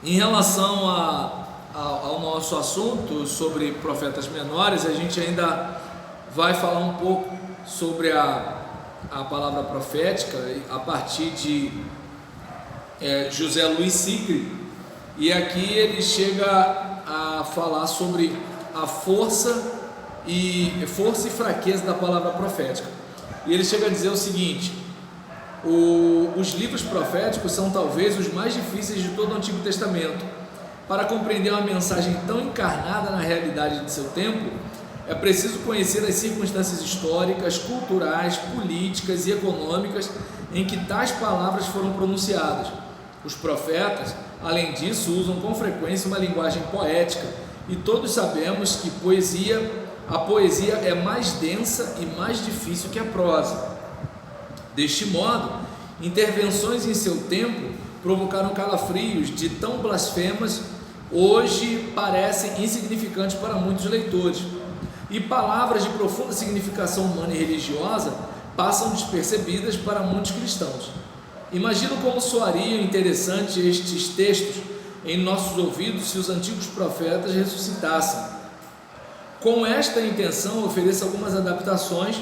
Em relação ao nosso assunto sobre profetas menores, a gente ainda vai falar um pouco sobre a palavra profética a partir de José Luiz Sicre, e aqui ele chega a falar sobre a força e fraqueza da palavra profética. E ele chega a dizer o seguinte: os livros proféticos são talvez os mais difíceis de todo o Antigo Testamento. Para compreender uma mensagem tão encarnada na realidade de seu tempo, é preciso conhecer as circunstâncias históricas, culturais, políticas e econômicas em que tais palavras foram pronunciadas. Os profetas, além disso, usam com frequência uma linguagem poética, e todos sabemos que a poesia é mais densa e mais difícil que a prosa. Deste modo, intervenções em seu tempo provocaram calafrios de tão blasfemas, hoje parecem insignificantes para muitos leitores, e palavras de profunda significação humana e religiosa passam despercebidas para muitos cristãos. Imagino como soariam interessantes estes textos em nossos ouvidos se os antigos profetas ressuscitassem. Com esta intenção, ofereço algumas adaptações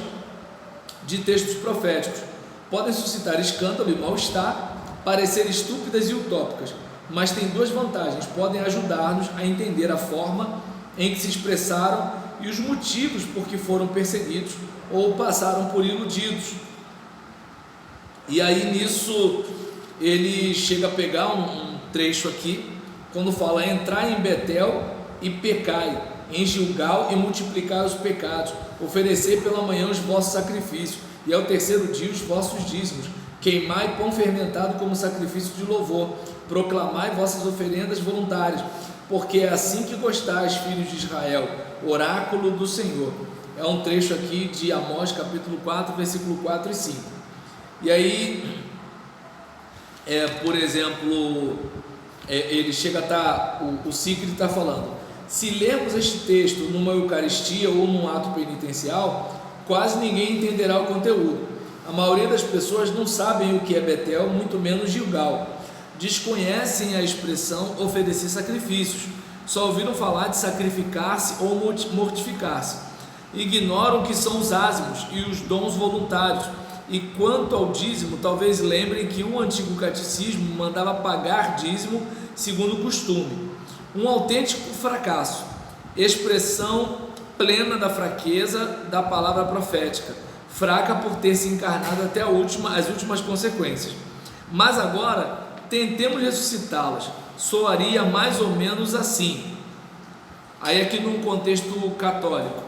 de textos proféticos. Podem suscitar escândalo e mal-estar, parecer estúpidas e utópicas, mas têm duas vantagens: podem ajudar-nos a entender a forma em que se expressaram e os motivos por que foram perseguidos ou passaram por iludidos. E aí nisso ele chega a pegar um trecho aqui, quando fala: entrai em Betel e pecai, em Gilgal e multiplicai os pecados, oferecei pela manhã os vossos sacrifícios, e ao terceiro dia os vossos dízimos, queimai pão fermentado como sacrifício de louvor, proclamai vossas oferendas voluntárias, porque é assim que gostais, filhos de Israel, oráculo do Senhor. É um trecho aqui de Amós capítulo 4, versículo 4 e 5. E aí, por exemplo, ele chega a estar, o Sicre está falando: se lermos este texto numa Eucaristia ou num ato penitencial, quase ninguém entenderá o conteúdo. A maioria das pessoas não sabem o que é Betel, muito menos Gilgal. Desconhecem a expressão oferecer sacrifícios, só ouviram falar de sacrificar-se ou mortificar-se. Ignoram o que são os ázimos e os dons voluntários. E quanto ao dízimo, talvez lembrem que o antigo catecismo mandava pagar dízimo segundo o costume. Um autêntico fracasso, expressão plena da fraqueza da palavra profética, fraca por ter se encarnado até as últimas consequências. Mas agora, tentemos ressuscitá-las. Soaria mais ou menos assim. Aí aqui num contexto católico: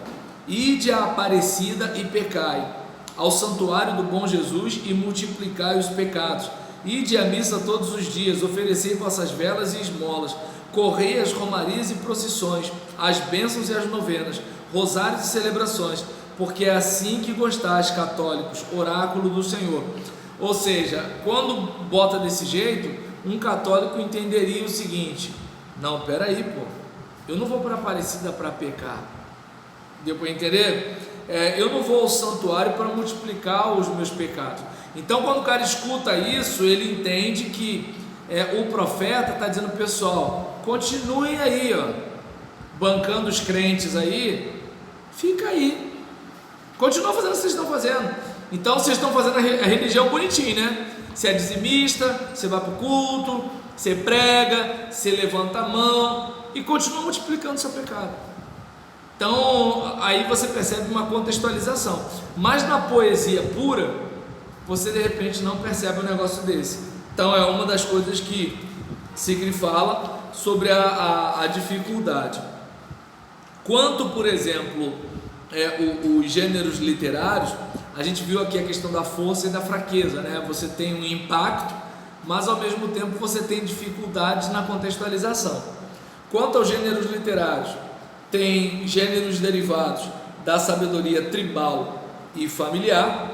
ide à Aparecida e pecai, ao santuário do bom Jesus e multiplicai os pecados. Ide à missa todos os dias, oferecei vossas velas e esmolas, correi as romarias e procissões, as bênçãos e as novenas, rosários e celebrações, porque é assim que gostais, católicos, oráculo do Senhor. Ou seja, quando bota desse jeito, um católico entenderia o seguinte: não, peraí, eu não vou para a Aparecida para pecar. Deu para entender? Eu não vou ao santuário para multiplicar os meus pecados. Então, quando o cara escuta isso, ele entende que o profeta está dizendo: pessoal, continuem aí, bancando os crentes aí, fica aí, continua fazendo o que vocês estão fazendo. Então, vocês estão fazendo a religião bonitinho, né? Você é dizimista, você vai para o culto, você prega, você levanta a mão e continua multiplicando seu pecado. Então, aí você percebe uma contextualização. Mas na poesia pura, você de repente não percebe um negócio desse. Então, é uma das coisas que Sicre fala sobre a dificuldade. Quanto, por exemplo, os gêneros literários, a gente viu aqui a questão da força e da fraqueza, né? Você tem um impacto, mas ao mesmo tempo você tem dificuldades na contextualização. Quanto aos gêneros literários, tem gêneros derivados da sabedoria tribal e familiar,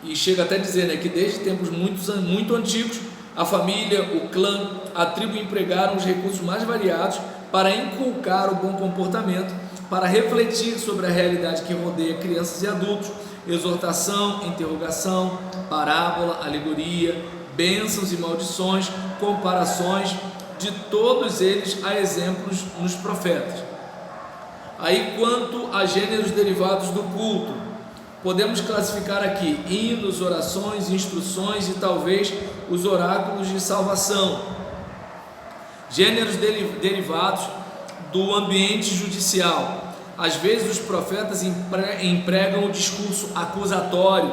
e chega até a dizer, né, que desde tempos muito antigos, a família, o clã, a tribo empregaram os recursos mais variados para inculcar o bom comportamento, para refletir sobre a realidade que rodeia crianças e adultos. Exortação, interrogação, parábola, alegoria, bênçãos e maldições, comparações, de todos eles há exemplos nos profetas. Aí, quanto a gêneros derivados do culto, podemos classificar aqui hinos, orações, instruções e talvez os oráculos de salvação. Gêneros derivados do ambiente judicial. Às vezes os profetas empregam o discurso acusatório,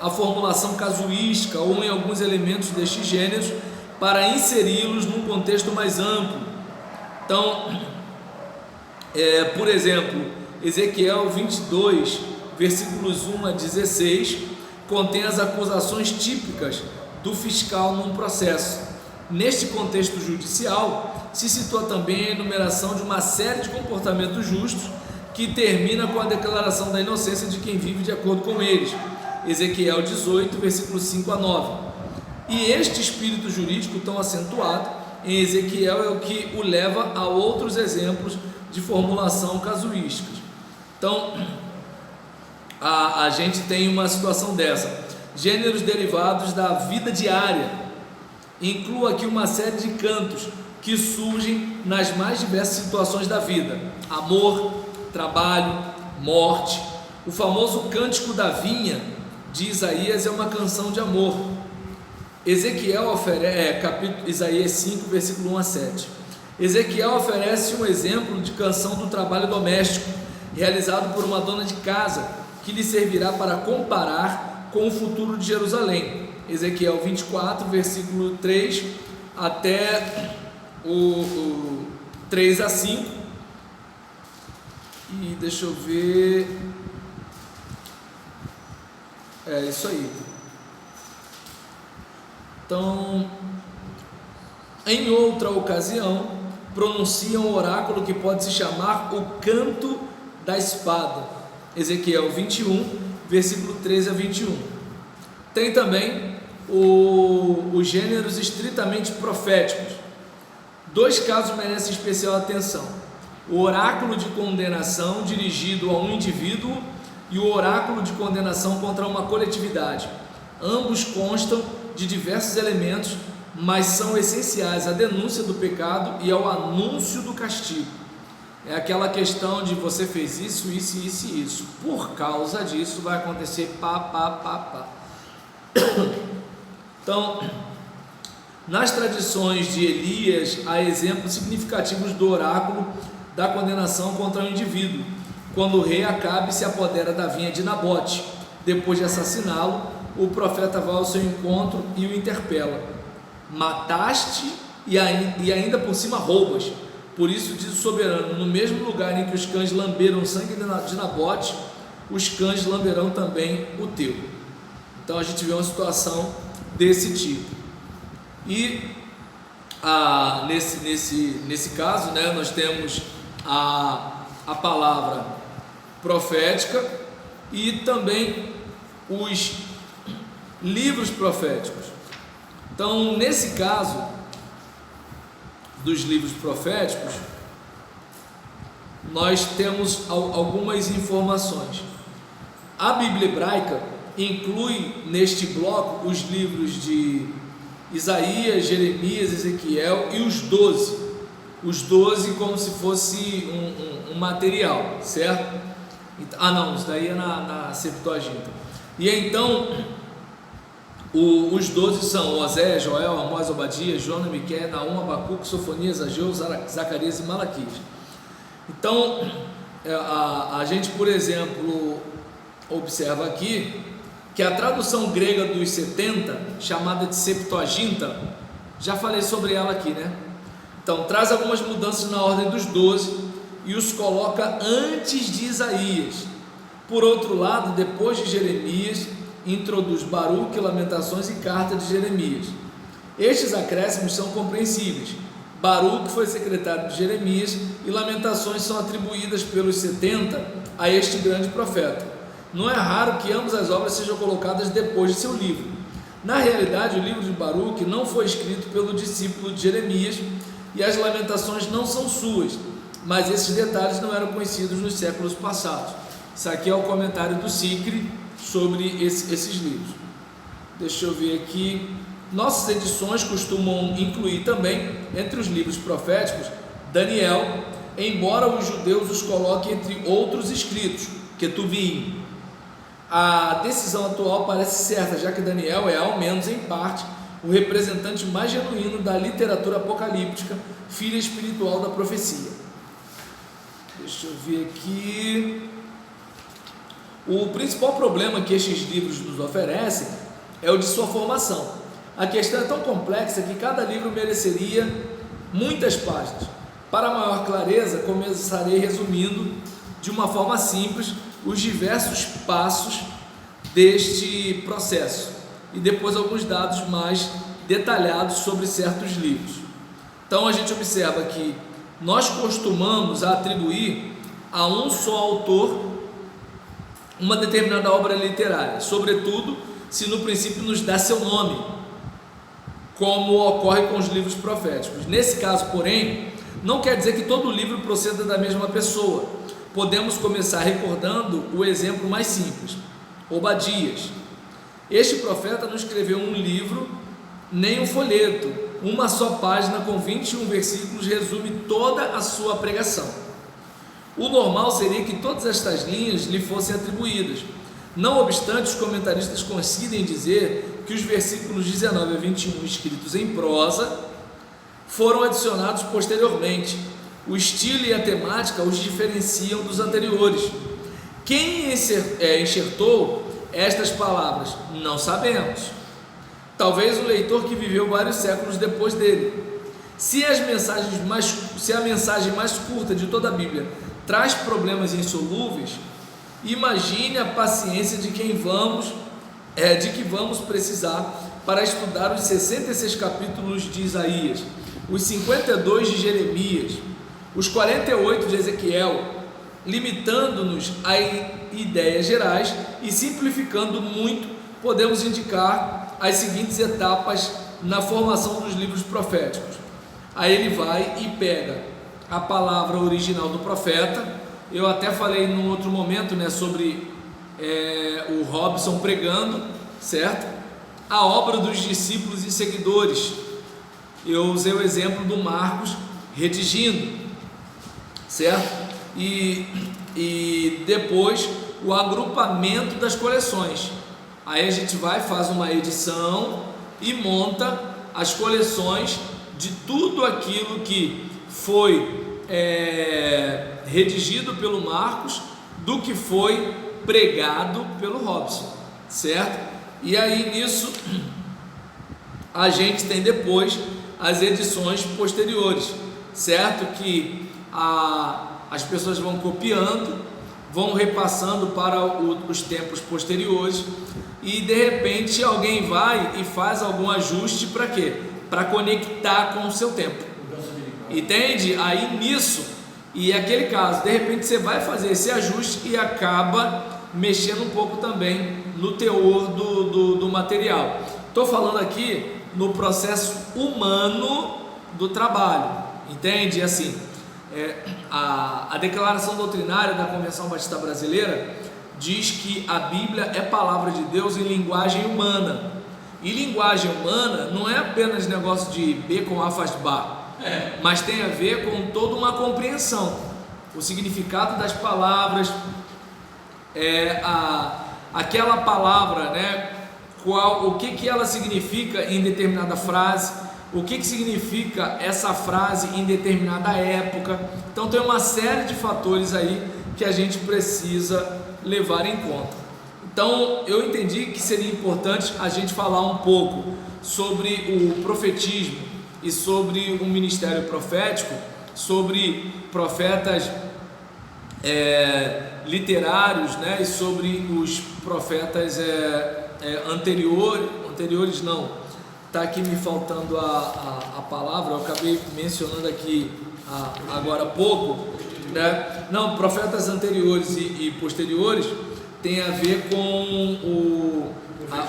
a formulação casuística ou em alguns elementos destes gêneros para inseri-los num contexto mais amplo. Então, por exemplo, Ezequiel 22, versículos 1 a 16, contém as acusações típicas do fiscal num processo. Neste contexto judicial, se situa também a enumeração de uma série de comportamentos justos que termina com a declaração da inocência de quem vive de acordo com eles. Ezequiel 18, versículos 5 a 9. E este espírito jurídico tão acentuado em Ezequiel é o que o leva a outros exemplos de formulação casuísticas. Então, a gente tem uma situação dessa. Gêneros derivados da vida diária. Inclua aqui uma série de cantos que surgem nas mais diversas situações da vida: amor, trabalho, morte. O famoso Cântico da Vinha de Isaías é uma canção de amor. Ezequiel Isaías 5, versículo 1 a 7. Ezequiel oferece um exemplo de canção do trabalho doméstico, realizado por uma dona de casa, que lhe servirá para comparar com o futuro de Jerusalém. Ezequiel 24, versículo 3 até o 3 a 5. E deixa eu ver. É isso aí. Então, em outra ocasião, pronuncia um oráculo que pode se chamar o canto da espada. Ezequiel 21, versículo 13 a 21. Tem também os gêneros estritamente proféticos. Dois casos merecem especial atenção: o oráculo de condenação dirigido a um indivíduo e o oráculo de condenação contra uma coletividade. Ambos constam de diversos elementos, mas são essenciais à denúncia do pecado e ao anúncio do castigo. É aquela questão de você fez isso, isso, isso e isso, por causa disso vai acontecer pá. Então, nas tradições de Elias, há exemplos significativos do oráculo da condenação contra o indivíduo, quando o rei Acabe se apodera da vinha de Nabote. Depois de assassiná-lo, o profeta vai ao seu encontro e o interpela: mataste e ainda por cima roubas. Por isso diz o soberano: no mesmo lugar em que os cães lamberam o sangue de Nabote, os cães lamberão também o teu. Então a gente vê uma situação desse tipo. E nesse caso, né, nós temos a palavra profética e também os livros proféticos. Então, nesse caso dos livros proféticos, nós temos algumas informações. A Bíblia hebraica inclui neste bloco os livros de Isaías, Jeremias, Ezequiel e os 12 como se fosse um material, certo? Não, isso daí é na Septuaginta. E então os 12 são Osés, Joel, Amós, Obadias, Jonas, Miqueias, Naum, Abacuque, Sofonias, Ageu, Zacarias e Malaquias. Então a gente, por exemplo, observa aqui que a tradução grega dos 70, chamada de Septuaginta, já falei sobre ela aqui, né? Então traz algumas mudanças na ordem dos 12 e os coloca antes de Isaías. Por outro lado, depois de Jeremias, introduz Baruque, Lamentações e Carta de Jeremias. Estes acréscimos são compreensíveis. Baruque foi secretário de Jeremias e Lamentações são atribuídas pelos 70 a este grande profeta. Não é raro que ambas as obras sejam colocadas depois de seu livro. Na realidade, o livro de Baruque não foi escrito pelo discípulo de Jeremias e as Lamentações não são suas, mas esses detalhes não eram conhecidos nos séculos passados. Isso aqui é o comentário do Sicre sobre esses livros. Deixa eu ver aqui. Nossas edições costumam incluir também, entre os livros proféticos, Daniel, embora os judeus os coloquem entre outros escritos, Ketuvim. A decisão atual parece certa, já que Daniel é, ao menos em parte, o representante mais genuíno da literatura apocalíptica, filha espiritual da profecia. Deixa eu ver aqui. O principal problema que estes livros nos oferecem é o de sua formação. A questão é tão complexa que cada livro mereceria muitas páginas. Para maior clareza, começarei resumindo de uma forma simples os diversos passos deste processo e depois alguns dados mais detalhados sobre certos livros. Então a gente observa que nós costumamos atribuir a um só autor uma determinada obra literária, sobretudo se no princípio nos dá seu nome, como ocorre com os livros proféticos. Nesse caso, porém, não quer dizer que todo livro proceda da mesma pessoa. Podemos começar recordando o exemplo mais simples, Obadias. Este profeta não escreveu um livro, nem um folheto. Uma só página com 21 versículos resume toda a sua pregação. O normal seria que todas estas linhas lhe fossem atribuídas. Não obstante, os comentaristas coincidem em dizer que os versículos 19 a 21 escritos em prosa foram adicionados posteriormente. O estilo e a temática os diferenciam dos anteriores. Quem enxertou estas palavras? Não sabemos. Talvez o leitor que viveu vários séculos depois dele. Se a mensagem mais curta de toda a Bíblia traz problemas insolúveis, imagine a paciência de que vamos precisar para estudar os 66 capítulos de Isaías, os 52 de Jeremias, os 48 de Ezequiel, limitando-nos a ideias gerais e simplificando muito, podemos indicar as seguintes etapas na formação dos livros proféticos. Aí ele vai e pega a palavra original do profeta. Eu até falei num outro momento, né, sobre o Robson pregando, certo? A obra dos discípulos e seguidores. Eu usei o exemplo do Marcos redigindo, certo? E depois o agrupamento das coleções. Aí a gente vai, faz uma edição e monta as coleções de tudo aquilo que foi redigido pelo Marcos, do que foi pregado pelo Robson, certo? E aí nisso a gente tem depois as edições posteriores, certo? Que as pessoas vão copiando, vão repassando para os tempos posteriores, e de repente alguém vai e faz algum ajuste para quê? Para conectar com o seu tempo, entende? Aí nisso, e aquele caso, de repente você vai fazer esse ajuste e acaba mexendo um pouco também no teor do material. Estou falando aqui no processo humano do trabalho, entende? Assim, a declaração doutrinária da Convenção Batista Brasileira diz que a Bíblia é palavra de Deus em linguagem humana. E linguagem humana não é apenas negócio de B com A faz bar, mas tem a ver com toda uma compreensão, o significado das palavras, aquela palavra, né, o que ela significa em determinada frase, o que significa essa frase em determinada época. Então tem uma série de fatores aí que a gente precisa levar em conta. Então eu entendi que seria importante a gente falar um pouco sobre o profetismo e sobre o ministério profético, sobre profetas literários, né, e sobre os profetas anteriores não, está aqui me faltando a palavra, eu acabei mencionando aqui agora há pouco, né? Não, profetas anteriores e posteriores tem a ver com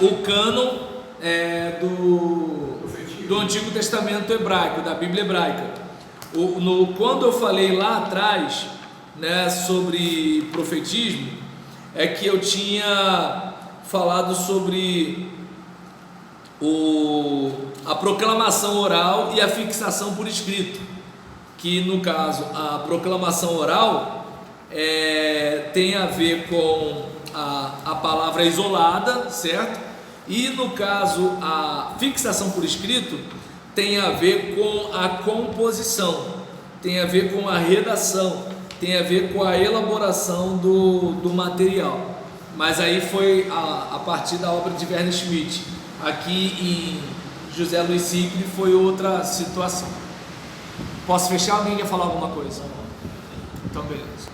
o cânon do Antigo Testamento hebraico, da Bíblia hebraica. Quando eu falei lá atrás, né, sobre profetismo, é que eu tinha falado sobre a proclamação oral e a fixação por escrito, que no caso a proclamação oral tem a ver com a palavra isolada, certo? E no caso a fixação por escrito tem a ver com a composição, tem a ver com a redação, tem a ver com a elaboração do material. Mas aí foi a partir da obra de Werner Schmidt. Aqui em José Luiz Sigli foi outra situação. Posso fechar? Alguém quer falar alguma coisa? Então beleza.